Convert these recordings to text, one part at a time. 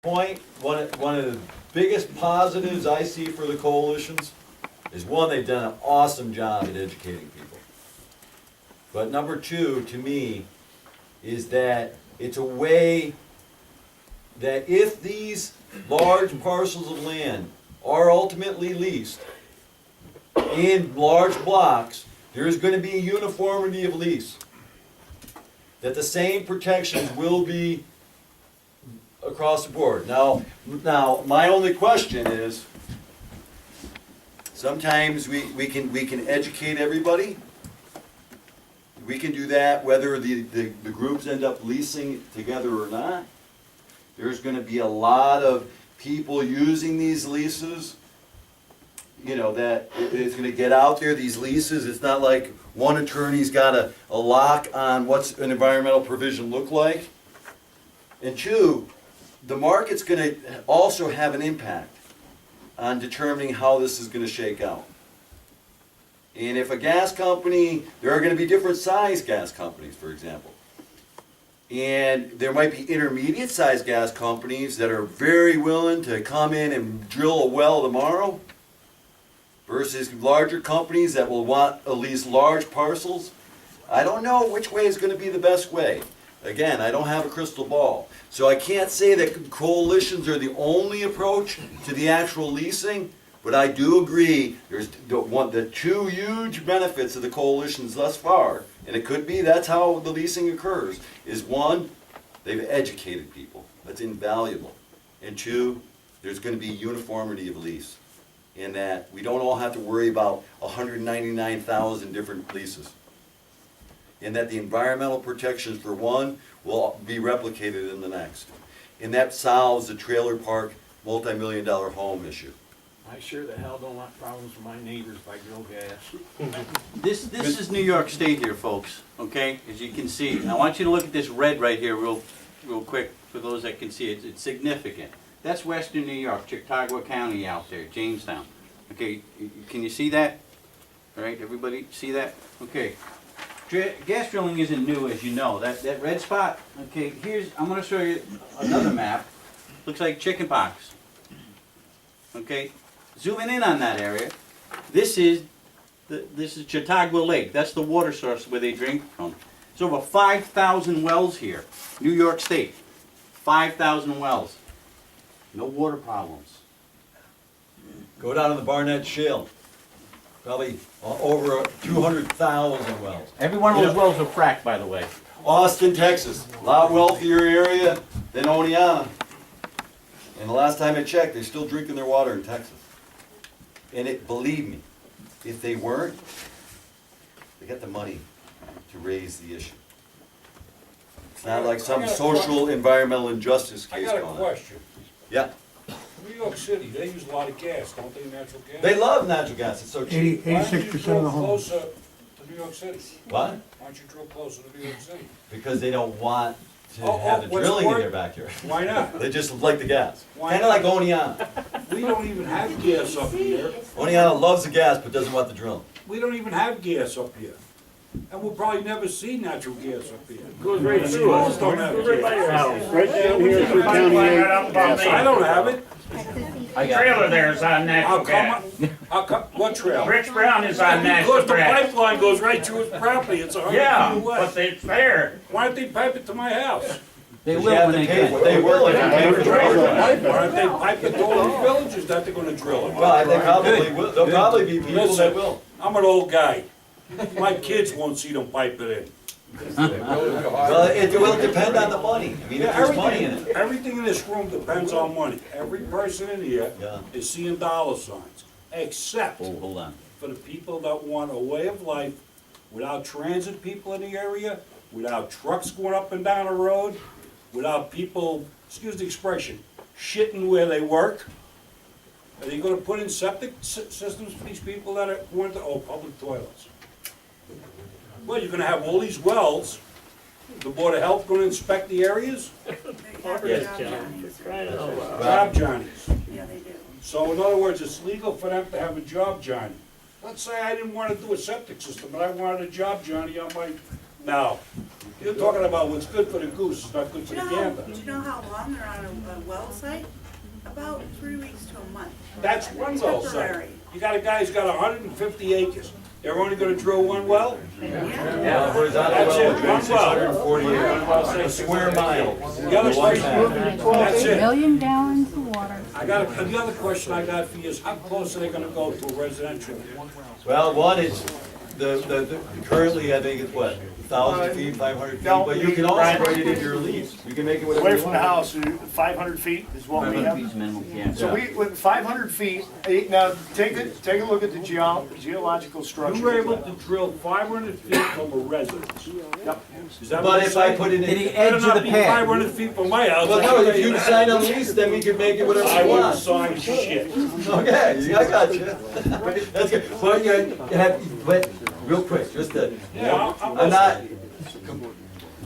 point, one of the biggest positives I see for the coalitions is one, they've done an awesome job at educating people. But number two, to me, is that it's a way that if these large parcels of land are ultimately leased in large blocks, there is going to be a uniformity of lease. That the same protections will be across the board. Now, my only question is, sometimes we can educate everybody. We can do that whether the groups end up leasing together or not. There's going to be a lot of people using these leases. You know, that it's going to get out there, these leases. It's not like one attorney's got a lock on what's an environmental provision look like. And two, the market's going to also have an impact on determining how this is going to shake out. And if a gas company, there are going to be different size gas companies, for example. And there might be intermediate sized gas companies that are very willing to come in and drill a well tomorrow, versus larger companies that will want at least large parcels. I don't know which way is going to be the best way. Again, I don't have a crystal ball. So I can't say that coalitions are the only approach to the actual leasing, but I do agree there's the two huge benefits of the coalitions thus far, and it could be that's how the leasing occurs, is one, they've educated people. That's invaluable. And two, there's going to be uniformity of lease, in that we don't all have to worry about 199,000 different leases. And that the environmental protections for one will be replicated in the next. And that solves the trailer park multi-million-dollar home issue. I sure the hell don't want problems with my neighbors if I grill gas. This is New York State here, folks, okay? As you can see, I want you to look at this red right here real quick for those that can see it. It's significant. That's Western New York, Chautauqua County out there, Jamestown. Okay, can you see that? All right, everybody see that? Okay. Gas drilling isn't new, as you know. That red spot, okay, I'm going to show you another map. Looks like chicken pox. Okay, zooming in on that area, this is Chautauqua Lake. That's the water source where they drink from. There's over 5,000 wells here, New York State. 5,000 wells. No water problems. Go down to the Barnett Shale. Probably over 200,000 wells. Every one of those wells are fracked, by the way. Austin, Texas, a lot wealthier area than Oneonta. And the last time I checked, they're still drinking their water in Texas. And believe me, if they weren't, they got the money to raise the issue. It's not like some social environmental injustice case I got going a on. question. Yeah, New York City, they use a lot of gas, don't they, natural gas? they love natural gas, it's so cheap. 86% of the homes. Why don't you drill closer to New York City? What? Why don't you drill closer to New York City? Because they don't want to Oh, have the what's drilling in more- their backyard. Why not? They just like the gas. Why Kinda like Oneonta. We don't even have gas up here. Oneonta loves the gas but doesn't want the drilling. We don't even have gas up here. And we'll probably never see natural gas up here. Goes right through us. Schools don't have Goes right by your gas. house. Right down here through County I don't have it. Trailer there is on How natural gas. come, what trail? Rich Brown is on natural Because the gas. pipeline goes right through his property, it's 100 Yeah, feet away. but it's there. Why don't they pipe it to my house? They You will have when to they pay- can. They will if you pay for drilling. Why don't they pipe it to all these villages that they're gonna drill it? Well, they probably will, there'll probably be people that will. I'm an old guy. My kids won't see them pipe it in. Well, it will depend on the money. I mean, if there's money in it. Everything in this room depends on money. Every person in here Yeah. is seeing dollar signs, except Oh, hold on. for the people that want a way of life without transit people in the area, without trucks going up and down the road, without people, excuse the expression, shitting where they work. Are you gonna put in septic systems for these people that are going to, public toilets? Well, you're gonna have all these wells, the Board of Health gonna inspect the areas? Job Johnnies. Yeah, they do. So in other words, it's legal for them to have a job Johnny. Let's say I didn't want to do a septic system, but I wanted a job Johnny on my, no. You're talking about what's good for the goose, it's not good for Do the you know, gander. do you know how long they're on a well site? About 3 weeks to a month. That's one well site. Temporary. You got a guy who's got 150 acres. They're only gonna drill one well? Yeah, horizontal That's well, it, would drain one well. 640 a square mile. The other question, that's it. Million gallons of water. The other question I got for you is, how close are they gonna go to a residential? Well, one is, currently, I think it's what, 1,000 feet, 500 feet, No, but you can also write it into your lease. You can make it whatever Away you from the want. house, 500 feet is what we 500 feet have. is minimum, yeah. So we, with 500 feet, now take a look at the geological structure. You were able to drill 500 feet from a residence. Yep. Is that But what if you're I saying? put it in, Better not be 500 feet from my house. well, no, if you sign a lease, then we can make it whatever I you won't want. sign shit. Okay, I got you. That's good. But but real quick, just to, Yeah, I'm not,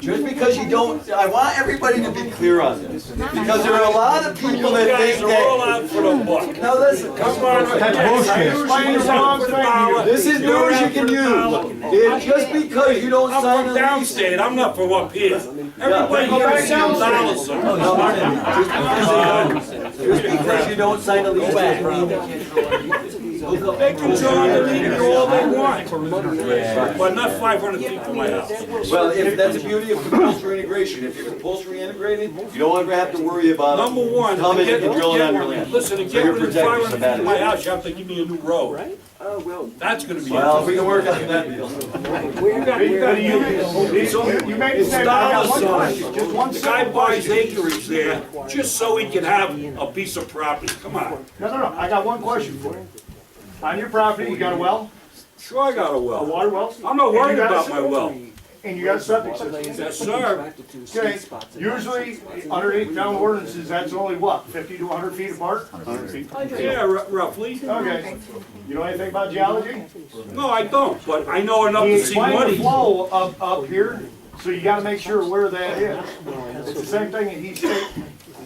just because you don't, I want everybody to be clear on this. Because there are a lot of people You that guys think are all that, out for the buck. now listen, Come on. Explain the wrong thing here. this is news you can use. It's just because you don't I'm sign from a lease. downstate, I'm not from up here. Everybody Go here back is down. $10. No, no, no. Just because you don't sign a lease doesn't mean they can't control it. They can join the league and do all they want, but not 500 feet from my house. Well, if that's the beauty of compulsory integration, if you're compulsory integrated, you don't ever have to worry about Number one, coming and drilling on your land. listen, to So get you're rid of protected 500 from feet from my that. house, you have to give me a new road. That's gonna be. Well, we can work on that deal. You made the It's same, I got dollar one sign. question, just one The guy simple buys question. acreage there just so he can have a piece of property, come on. No, I got one question for you. On your property, you got a well, Sure, I got a a well. water well? I'm not worried And you got a about my well. And you got a septic system? Yes, sir. Okay, usually underneath town ordinances, that's only what, 50 to 100 feet apart? 100 feet. Yeah, roughly. Okay, you know anything about geology? No, I don't, but I know enough He to see explained the money. flow up here, so you gotta make sure where that is. It's the same thing that he said,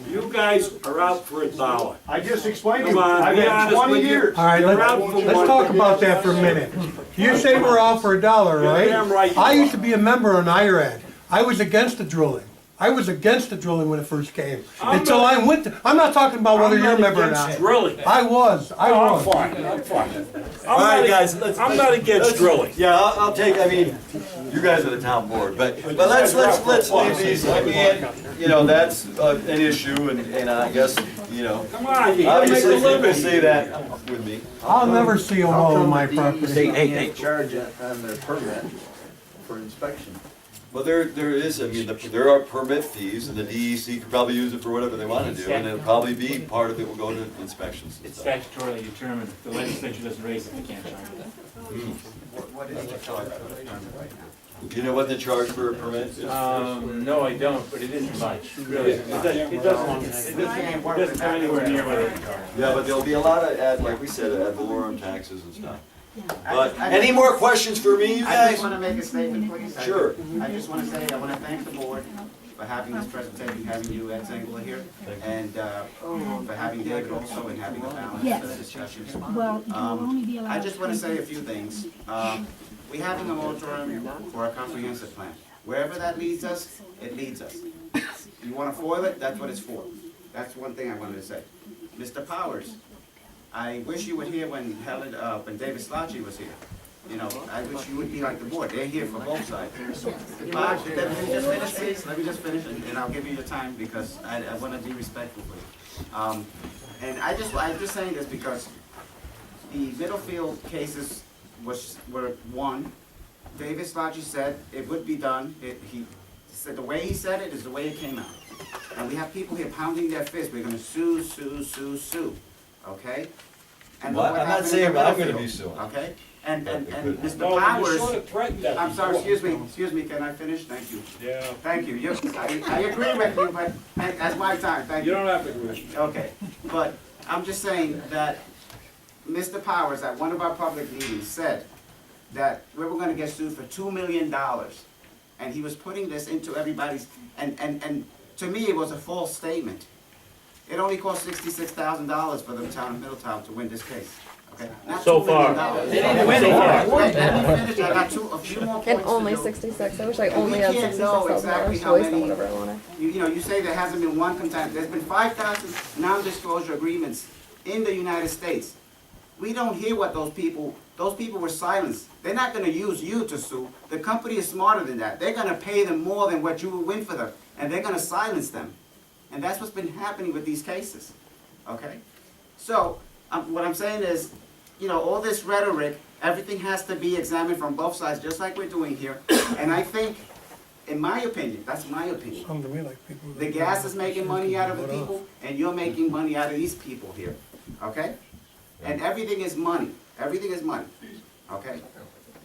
You guys are out for $1. I just explained to Come you, on, I've be been honest 20 with you. years. All right, You're out for let's one. talk about that for a minute. You say we're out for $1, You're right? damn right you I used are. to be a member on IRAD. I was against the drilling. I was against the drilling when it first came. I'm Until not- I went to, I'm not talking about whether I'm you're a not member or against not. drilling. I was. I'm fine, I'm fine. All right, guys, let's. I'm not against drilling. Yeah, I'll take, I mean, you guys are the town board, but let's leave these, I mean, you know, that's an issue, and I guess, you know, Come on, you gotta make a obviously people living. say that with me. I'll never see a well on my property. They charge on their permit for inspection. Well, there is, I mean, there are permit fees, and the DEC could probably use it for whatever they wanna do, and it'll probably be, part of it will go to inspections and It's stuff. statutorily determined. If the legislature doesn't raise it, they can't charge it. What is the charge for the permit right now? You know what the charge for a permit is? No, I don't, but it isn't much, really. It doesn't come anywhere near what they charge. Yeah, but there'll be a lot of like we said, ad valorem taxes and stuff. But, any more questions for me, you I guys? just want to make a statement, please. Sure. I just want to say, I want to thank the board for having this presentation, having you, Ed Zengler, here, and for having David also, and having a balanced discussion. Well, you will only be allowed. I just want to say a few things. We have a moratorium for a comprehensive plan. Wherever that leads us, it leads us. You want to foil it, that's what it's for. That's one thing I wanted to say. Mr. Powers, I wish you were here when David Slotchie was here. You know, I wish you would be like the board. They're here for both sides. Bob, let me just finish, please. Let me just finish, and I'll give you your time because I want to be respectful for you. And I'm just saying this because the Middlefield cases were won. David Slotchie said it would be done. He said the way he said it is the way it came out. And we have people here pounding their fists. We're going to sue, sue, sue, sue. Okay? And Well, look what I'm not happened saying in I'm gonna Middlefield, be suing. Okay? And Mr. No, you Powers, sort of threatened that I'm sorry, before. excuse me, can I finish? Thank you. Yeah, Thank you. I agree with you, but that's my time. Thank you you. don't have to agree. Okay, but I'm just saying that Mr. Powers at one of our public meetings said that we were gonna get sued for $2 million. And he was putting this into everybody's, and to me, it was a false statement. It only cost $66,000 for the town of Middletown to win this case, Okay? Not So $2 million. far. They didn't win it yet. Wait, let me finish. I got a few more points And to only do. 66. I wish I And only we had can't know $66,000 exactly to how waste on many- whatever I wanted. You know, you say there hasn't been one contact, there's been 5,000 non-disclosure agreements in the United States. We don't hear what those people were silenced. They're not gonna use you to sue. The company is smarter than that. They're gonna pay them more than what you will win for them, and they're gonna silence them. And that's what's been happening with these cases, okay? So, what I'm saying is, you know, all this rhetoric, everything has to be examined from both sides, just like we're doing here. And I think, in my opinion, that's my opinion, Sounds to me like people. the gas is making money out of the people, and you're making money out of these people here, okay? And everything is money, okay?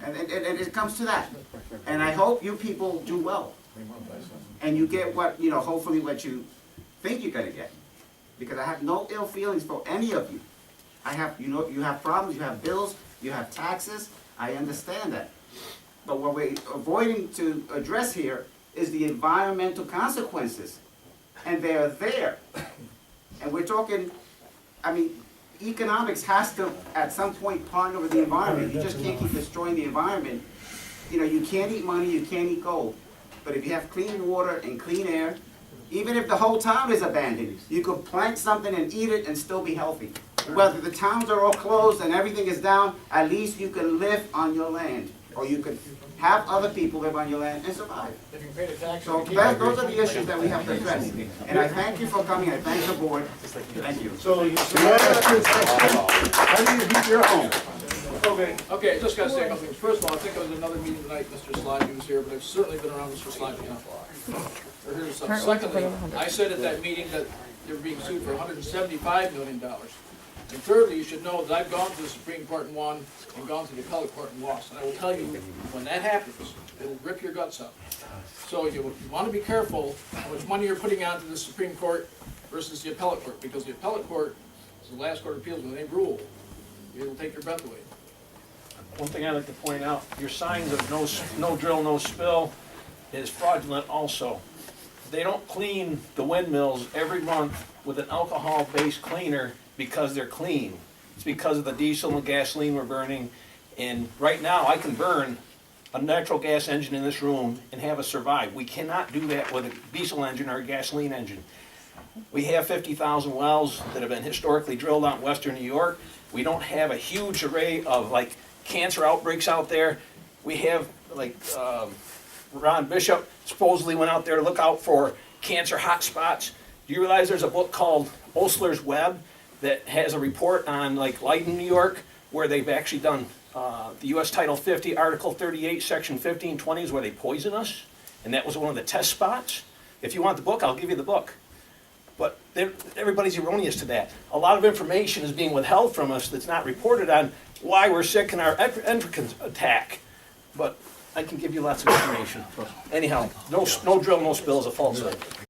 And it comes to that. And I hope you people do well. And you get what, you know, hopefully what you think you're gonna get. Because I have no ill feelings for any of you. I have, you know, you have problems, you have bills, you have taxes, I understand that. But what we're avoiding to address here is the environmental consequences. And they're there. And we're talking, I mean, economics has to, at some point, partner with the environment. You just can't keep destroying the environment. You know, you can't eat money, you can't eat gold. But if you have clean water and clean air, even if the whole town is abandoned, you could plant something and eat it and still be healthy. Whether the towns are all closed and everything is down, at least you can live on your land. Or you could have other people live on your land and survive. So those are the issues that we have to address. And I thank you for coming, I thank the board, thank you. So how do you heat your home? Okay. Okay, just gotta say a couple things. First of all, I think it was another meeting tonight, Mr. Slivey was here, but I've certainly been around Mr. Slivey enough. Or here's something. Secondly, I said at that meeting that they were being sued for $175 million. And thirdly, you should know that I've gone to the Supreme Court and won, and gone to the appellate court and lost. And I will tell you, when that happens, it'll rip your guts out. So you want to be careful how much money you're putting onto the Supreme Court versus the appellate court, because the appellate court is the last court of appeals. When they rule, it'll take your breath away. One thing I'd like to point out, your signs of no drill, no spill is fraudulent also. They don't clean the windmills every month with an alcohol-based cleaner because they're clean. It's because of the diesel and gasoline we're burning. And right now, I can burn a natural gas engine in this room and have us survive. We cannot do that with a diesel engine or a gasoline engine. We have 50,000 wells that have been historically drilled out in western New York. We don't have a huge array of like cancer outbreaks out there. We have like Ron Bishop supposedly went out there to look out for cancer hotspots. Do you realize there's a book called Osler's Web that has a report on like Leiden, New York, where they've actually done the U.S. Title 50, Article 38, Section 1520 is where they poison us, and that was one of the test spots. If you want the book, I'll give you the book. But everybody's erroneous to that. A lot of information is being withheld from us that's not reported on why we're sick and our endocrine attack. But I can give you lots of information. Anyhow, no drill, no spill is a falsehood.